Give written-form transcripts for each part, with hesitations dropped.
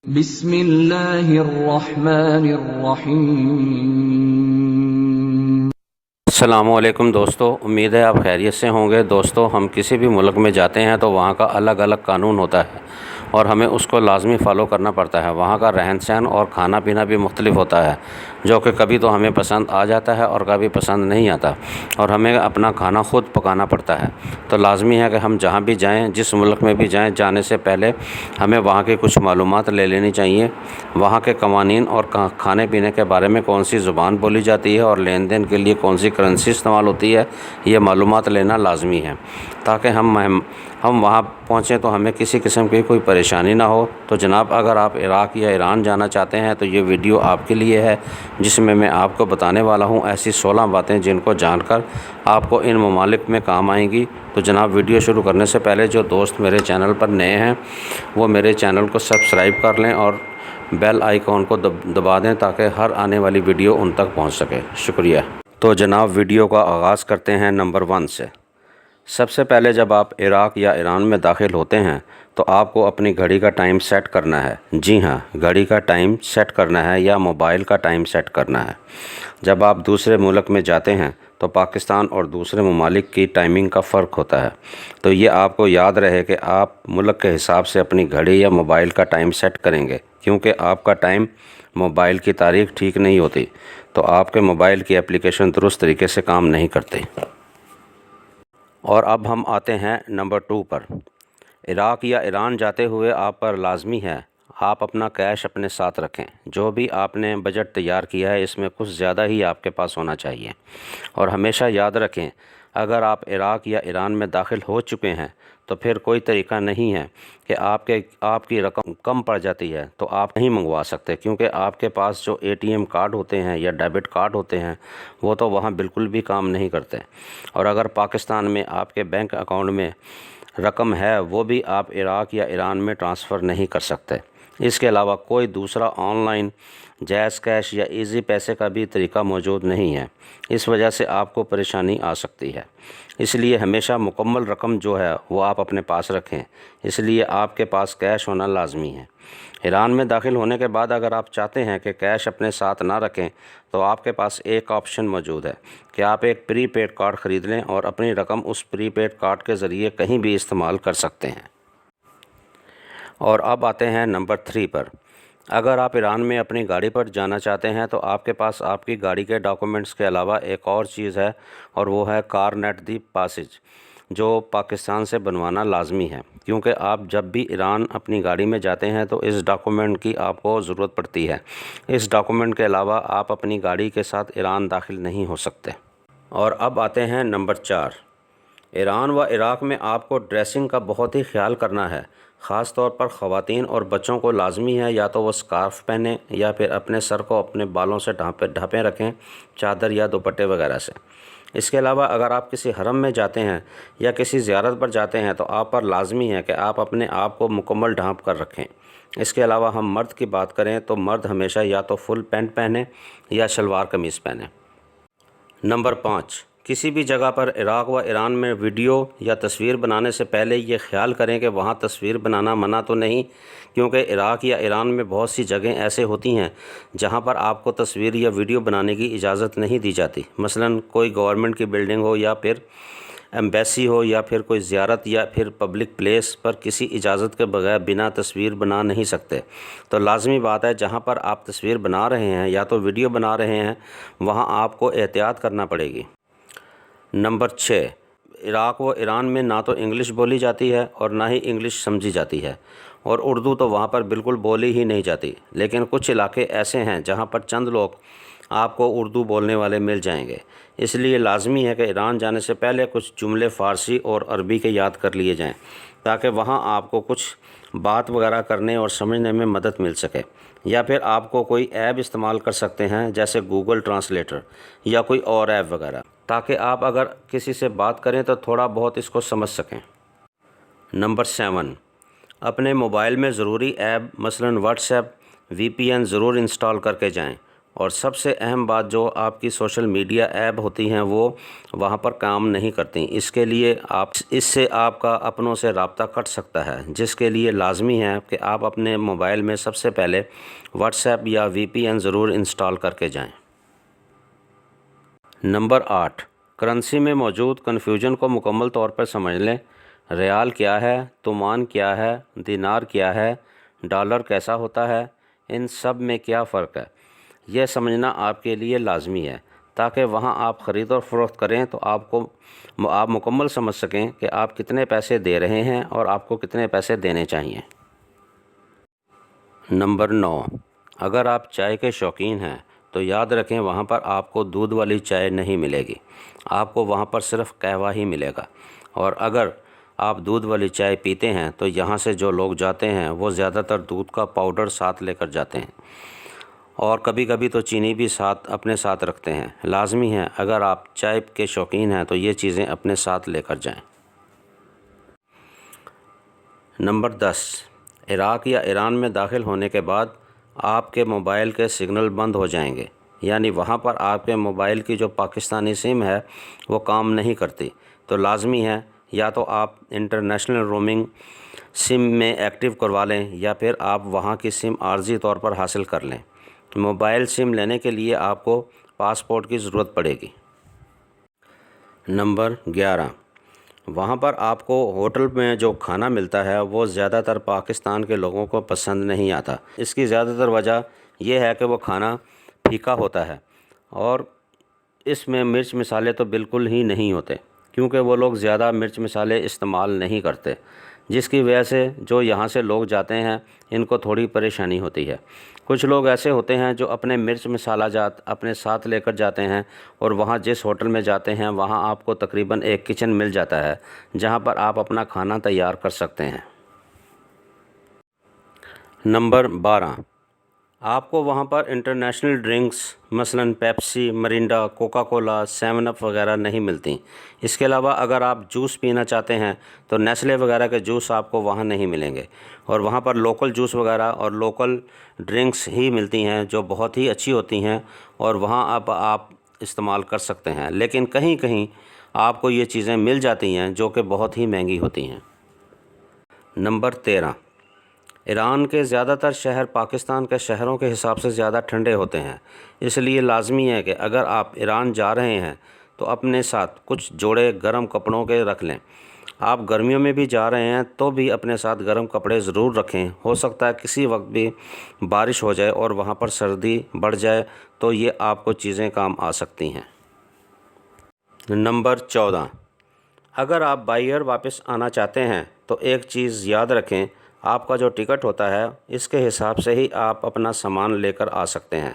بسم اللہ الرحمن الرحیم۔ السلام علیکم دوستو، امید ہے آپ خیریت سے ہوں گے۔ دوستو، ہم کسی بھی ملک میں جاتے ہیں تو وہاں کا الگ الگ قانون ہوتا ہے اور ہمیں اس کو لازمی فالو کرنا پڑتا ہے۔ وہاں کا رہن سہن اور کھانا پینا بھی مختلف ہوتا ہے، جو کہ کبھی تو ہمیں پسند آ جاتا ہے اور کبھی پسند نہیں آتا، اور ہمیں اپنا کھانا خود پکانا پڑتا ہے۔ تو لازمی ہے کہ ہم جہاں بھی جائیں، جس ملک میں بھی جائیں، جانے سے پہلے ہمیں وہاں کی کچھ معلومات لے لینی چاہیے۔ وہاں کے قوانین اور کھانے پینے کے بارے میں کون سی زبان بولی جاتی ہے اور لین دین کے لیے کون سی کرنسی استعمال ہوتی ہے، یہ معلومات لینا لازمی ہے تاکہ ہم وہاں پہنچیں تو ہمیں کسی قسم کی کوئی پریشانی نہ ہو۔ تو جناب، اگر آپ عراق یا ایران جانا چاہتے ہیں تو یہ ویڈیو آپ کے لیے ہے، جس میں آپ کو بتانے والا ہوں ایسی 16 باتیں جن کو جان کر آپ کو ان ممالک میں کام آئیں گی۔ تو جناب، ویڈیو شروع کرنے سے پہلے جو دوست میرے چینل پر نئے ہیں وہ میرے چینل کو سبسکرائب کر لیں اور بیل آئیکن کو دبا دیں تاکہ ہر آنے والی ویڈیو ان تک پہنچ سکے۔ شکریہ۔ تو جناب، ویڈیو کا آغاز کرتے ہیں نمبر 1 سے۔ سب سے پہلے جب آپ عراق یا ایران میں داخل ہوتے ہیں تو آپ کو اپنی گھڑی کا ٹائم سیٹ کرنا ہے۔ جی ہاں، گھڑی کا ٹائم سیٹ کرنا ہے یا موبائل کا ٹائم سیٹ کرنا ہے۔ جب آپ دوسرے ملک میں جاتے ہیں تو پاکستان اور دوسرے ممالک کی ٹائمنگ کا فرق ہوتا ہے، تو یہ آپ کو یاد رہے کہ آپ ملک کے حساب سے اپنی گھڑی یا موبائل کا ٹائم سیٹ کریں گے، کیونکہ آپ کا ٹائم موبائل کی تاریخ ٹھیک نہیں ہوتی تو آپ کے موبائل کی اپلیکیشن درست طریقے سے کام نہیں کرتے۔ اور اب ہم آتے ہیں نمبر 2 پر۔ عراق یا ایران جاتے ہوئے آپ پر لازمی ہے آپ اپنا کیش اپنے ساتھ رکھیں۔ جو بھی آپ نے بجٹ تیار کیا ہے اس میں کچھ زیادہ ہی آپ کے پاس ہونا چاہیے، اور ہمیشہ یاد رکھیں اگر آپ عراق یا ایران میں داخل ہو چکے ہیں تو پھر کوئی طریقہ نہیں ہے کہ آپ کی رقم کم پڑ جاتی ہے تو آپ نہیں منگوا سکتے، کیونکہ آپ کے پاس جو ATM کارڈ ہوتے ہیں یا ڈیبٹ کارڈ ہوتے ہیں وہ تو وہاں بالکل بھی کام نہیں کرتے، اور اگر پاکستان میں آپ کے بینک اکاؤنٹ میں رقم ہے وہ بھی آپ عراق یا ایران میں ٹرانسفر نہیں کر سکتے۔ اس کے علاوہ کوئی دوسرا آن لائن جیز کیش یا ایزی پیسے کا بھی طریقہ موجود نہیں ہے، اس وجہ سے آپ کو پریشانی آ سکتی ہے۔ اس لیے ہمیشہ مکمل رقم جو ہے وہ آپ اپنے پاس رکھیں، اس لیے آپ کے پاس کیش ہونا لازمی ہے۔ ایران میں داخل ہونے کے بعد اگر آپ چاہتے ہیں کہ کیش اپنے ساتھ نہ رکھیں تو آپ کے پاس ایک آپشن موجود ہے کہ آپ ایک پری پیڈ کارڈ خرید لیں اور اپنی رقم اس پری پیڈ کارڈ کے ذریعے کہیں بھی استعمال کر سکتے ہیں۔ اور اب آتے ہیں نمبر 3 پر۔ اگر آپ ایران میں اپنی گاڑی پر جانا چاہتے ہیں تو آپ کے پاس آپ کی گاڑی کے ڈاکومنٹس کے علاوہ ایک اور چیز ہے، اور وہ ہے کار نیٹ دی پاسج، جو پاکستان سے بنوانا لازمی ہے، کیونکہ آپ جب بھی ایران اپنی گاڑی میں جاتے ہیں تو اس ڈاکومنٹ کی آپ کو ضرورت پڑتی ہے۔ اس ڈاکومنٹ کے علاوہ آپ اپنی گاڑی کے ساتھ ایران داخل نہیں ہو سکتے۔ اور اب آتے ہیں نمبر 4۔ ایران و عراق میں آپ کو ڈریسنگ کا بہت ہی خیال کرنا ہے، خاص طور پر خواتین اور بچوں کو لازمی ہے یا تو وہ سکارف پہنیں یا پھر اپنے سر کو اپنے بالوں سے ڈھانپے رکھیں، چادر یا دوپٹے وغیرہ سے۔ اس کے علاوہ اگر آپ کسی حرم میں جاتے ہیں یا کسی زیارت پر جاتے ہیں تو آپ پر لازمی ہے کہ آپ اپنے آپ کو مکمل ڈھانپ کر رکھیں۔ اس کے علاوہ ہم مرد کی بات کریں تو مرد ہمیشہ یا تو فل پینٹ پہنیں یا شلوار قمیض پہنیں۔ نمبر 5۔ کسی بھی جگہ پر عراق و ایران میں ویڈیو یا تصویر بنانے سے پہلے یہ خیال کریں کہ وہاں تصویر بنانا منع تو نہیں، کیونکہ عراق یا ایران میں بہت سی جگہیں ایسے ہوتی ہیں جہاں پر آپ کو تصویر یا ویڈیو بنانے کی اجازت نہیں دی جاتی، مثلاً کوئی گورنمنٹ کی بلڈنگ ہو یا پھر ایمبیسی ہو یا پھر کوئی زیارت یا پھر پبلک پلیس پر کسی اجازت کے بغیر بنا تصویر بنا نہیں سکتے۔ تو لازمی بات ہے جہاں پر آپ تصویر بنا رہے ہیں یا تو ویڈیو بنا رہے ہیں وہاں آپ کو احتیاط کرنا پڑے گی۔ نمبر 6۔ عراق و ایران میں نہ تو انگلش بولی جاتی ہے اور نہ ہی انگلش سمجھی جاتی ہے، اور اردو تو وہاں پر بالکل بولی ہی نہیں جاتی، لیکن کچھ علاقے ایسے ہیں جہاں پر چند لوگ آپ کو اردو بولنے والے مل جائیں گے۔ اس لیے لازمی ہے کہ ایران جانے سے پہلے کچھ جملے فارسی اور عربی کے یاد کر لیے جائیں تاکہ وہاں آپ کو کچھ بات وغیرہ کرنے اور سمجھنے میں مدد مل سکے، یا پھر آپ کو کوئی ایپ استعمال کر سکتے ہیں جیسے گوگل ٹرانسلیٹر یا کوئی اور ایپ وغیرہ، تاکہ آپ اگر کسی سے بات کریں تو تھوڑا بہت اس کو سمجھ سکیں۔ نمبر 7۔ اپنے موبائل میں ضروری ایپ مثلاً واٹس ایپ، VPN ضرور انسٹال کر کے جائیں، اور سب سے اہم بات جو آپ کی سوشل میڈیا ایپ ہوتی ہیں وہ وہاں پر کام نہیں کرتی۔ اس سے آپ کا اپنوں سے رابطہ کٹ سکتا ہے، جس کے لیے لازمی ہے کہ آپ اپنے موبائل میں سب سے پہلے واٹس ایپ یا VPN ضرور انسٹال کر کے جائیں۔ نمبر 8، کرنسی میں موجود کنفیوژن کو مکمل طور پر سمجھ لیں۔ ریال کیا ہے، تومان کیا ہے، دینار کیا ہے، ڈالر کیسا ہوتا ہے، ان سب میں کیا فرق ہے، یہ سمجھنا آپ کے لیے لازمی ہے تاکہ وہاں آپ خرید اور فروخت کریں تو آپ مکمل سمجھ سکیں کہ آپ کتنے پیسے دے رہے ہیں اور آپ کو کتنے پیسے دینے چاہیے۔ نمبر 9، اگر آپ چائے کے شوقین ہیں تو یاد رکھیں وہاں پر آپ کو دودھ والی چائے نہیں ملے گی، آپ کو وہاں پر صرف قہوہ ہی ملے گا۔ اور اگر آپ دودھ والی چائے پیتے ہیں تو یہاں سے جو لوگ جاتے ہیں وہ زیادہ تر دودھ کا پاؤڈر ساتھ لے کر جاتے ہیں، اور کبھی کبھی تو چینی بھی اپنے ساتھ رکھتے ہیں۔ لازمی ہے اگر آپ چائے کے شوقین ہیں تو یہ چیزیں اپنے ساتھ لے کر جائیں۔ نمبر 10، عراق یا ایران میں داخل ہونے کے بعد آپ کے موبائل کے سگنل بند ہو جائیں گے، یعنی وہاں پر آپ کے موبائل کی جو پاکستانی سم ہے وہ کام نہیں کرتی۔ تو لازمی ہے یا تو آپ انٹرنیشنل رومنگ سم میں ایکٹیو کروا لیں یا پھر آپ وہاں کی سم عارضی طور پر حاصل کر لیں۔ موبائل سم لینے کے لیے آپ کو پاسپورٹ کی ضرورت پڑے گی۔ نمبر 11، وہاں پر آپ کو ہوٹل میں جو کھانا ملتا ہے وہ زیادہ تر پاکستان کے لوگوں کو پسند نہیں آتا۔ اس کی زیادہ تر وجہ یہ ہے کہ وہ کھانا پھیکا ہوتا ہے اور اس میں مرچ مسالے تو بالکل ہی نہیں ہوتے، کیونکہ وہ لوگ زیادہ مرچ مسالے استعمال نہیں کرتے، جس کی وجہ سے جو یہاں سے لوگ جاتے ہیں ان کو تھوڑی پریشانی ہوتی ہے۔ کچھ لوگ ایسے ہوتے ہیں جو اپنے مرچ مسالہ جات اپنے ساتھ لے کر جاتے ہیں، اور وہاں جس ہوٹل میں جاتے ہیں وہاں آپ کو تقریباً ایک کچن مل جاتا ہے جہاں پر آپ اپنا کھانا تیار کر سکتے ہیں۔ نمبر 12، آپ کو وہاں پر انٹرنیشنل ڈرنکس مثلاً پیپسی، مرینڈا، کوکا کولا، 7 اپ وغیرہ نہیں ملتی۔ اس کے علاوہ اگر آپ جوس پینا چاہتے ہیں تو نیسلے وغیرہ کے جوس آپ کو وہاں نہیں ملیں گے، اور وہاں پر لوکل جوس وغیرہ اور لوکل ڈرنکس ہی ملتی ہیں جو بہت ہی اچھی ہوتی ہیں، اور وہاں آپ استعمال کر سکتے ہیں۔ لیکن کہیں کہیں آپ کو یہ چیزیں مل جاتی ہیں جو کہ بہت ہی مہنگی ہوتی ہیں۔ نمبر 13، ایران کے زیادہ تر شہر پاکستان کے شہروں کے حساب سے زیادہ ٹھنڈے ہوتے ہیں، اس لیے لازمی ہے کہ اگر آپ ایران جا رہے ہیں تو اپنے ساتھ کچھ جوڑے گرم کپڑوں کے رکھ لیں۔ آپ گرمیوں میں بھی جا رہے ہیں تو بھی اپنے ساتھ گرم کپڑے ضرور رکھیں، ہو سکتا ہے کسی وقت بھی بارش ہو جائے اور وہاں پر سردی بڑھ جائے تو یہ آپ کو چیزیں کام آ سکتی ہیں۔ نمبر 14، اگر آپ بائی ایئر واپس آنا چاہتے ہیں تو ایک چیز یاد رکھیں، آپ کا جو ٹکٹ ہوتا ہے اس کے حساب سے ہی آپ اپنا سامان لے کر آ سکتے ہیں،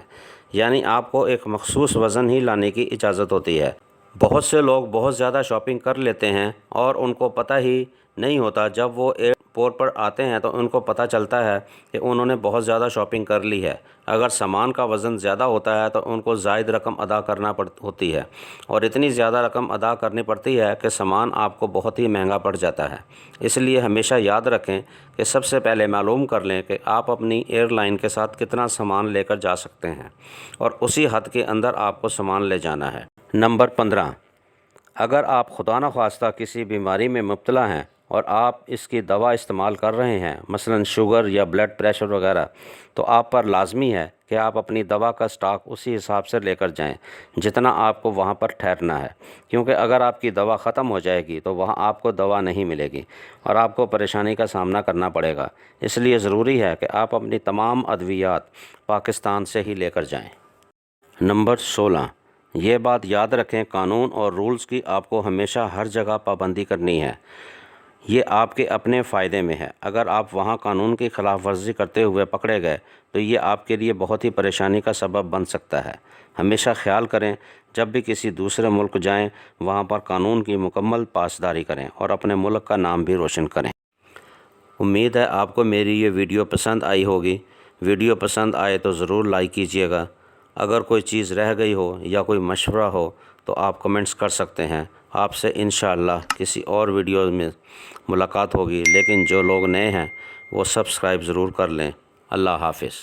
یعنی آپ کو ایک مخصوص وزن ہی لانے کی اجازت ہوتی ہے۔ بہت سے لوگ بہت زیادہ شاپنگ کر لیتے ہیں اور ان کو پتہ ہی نہیں ہوتا، جب وہ ایئرپورٹ پر آتے ہیں تو ان کو پتہ چلتا ہے کہ انہوں نے بہت زیادہ شاپنگ کر لی ہے۔ اگر سامان کا وزن زیادہ ہوتا ہے تو ان کو زائد رقم ادا کرنا ہوتی ہے، اور اتنی زیادہ رقم ادا کرنی پڑتی ہے کہ سامان آپ کو بہت ہی مہنگا پڑ جاتا ہے۔ اس لیے ہمیشہ یاد رکھیں کہ سب سے پہلے معلوم کر لیں کہ آپ اپنی ایئر لائن کے ساتھ کتنا سامان لے کر جا سکتے ہیں، اور اسی حد کے اندر آپ کو سامان لے جانا ہے۔ نمبر 15، اگر آپ خدا نخواستہ کسی بیماری میں مبتلا ہیں اور آپ اس کی دوا استعمال کر رہے ہیں، مثلاً شوگر یا بلڈ پریشر وغیرہ، تو آپ پر لازمی ہے کہ آپ اپنی دوا کا سٹاک اسی حساب سے لے کر جائیں جتنا آپ کو وہاں پر ٹھہرنا ہے، کیونکہ اگر آپ کی دوا ختم ہو جائے گی تو وہاں آپ کو دوا نہیں ملے گی اور آپ کو پریشانی کا سامنا کرنا پڑے گا۔ اس لیے ضروری ہے کہ آپ اپنی تمام ادویات پاکستان سے ہی لے کر جائیں۔ نمبر 16، یہ بات یاد رکھیں، قانون اور رولز کی آپ کو ہمیشہ ہر جگہ پابندی کرنی ہے، یہ آپ کے اپنے فائدے میں ہے۔ اگر آپ وہاں قانون کی خلاف ورزی کرتے ہوئے پکڑے گئے تو یہ آپ کے لیے بہت ہی پریشانی کا سبب بن سکتا ہے۔ ہمیشہ خیال کریں جب بھی کسی دوسرے ملک جائیں وہاں پر قانون کی مکمل پاسداری کریں اور اپنے ملک کا نام بھی روشن کریں۔ امید ہے آپ کو میری یہ ویڈیو پسند آئی ہوگی۔ ویڈیو پسند آئے تو ضرور لائک کیجیے گا۔ اگر کوئی چیز رہ گئی ہو یا کوئی مشورہ ہو تو آپ کمنٹس کر سکتے ہیں۔ آپ سے انشاءاللہ کسی اور ویڈیو میں ملاقات ہوگی، لیکن جو لوگ نئے ہیں وہ سبسکرائب ضرور کر لیں۔ اللہ حافظ۔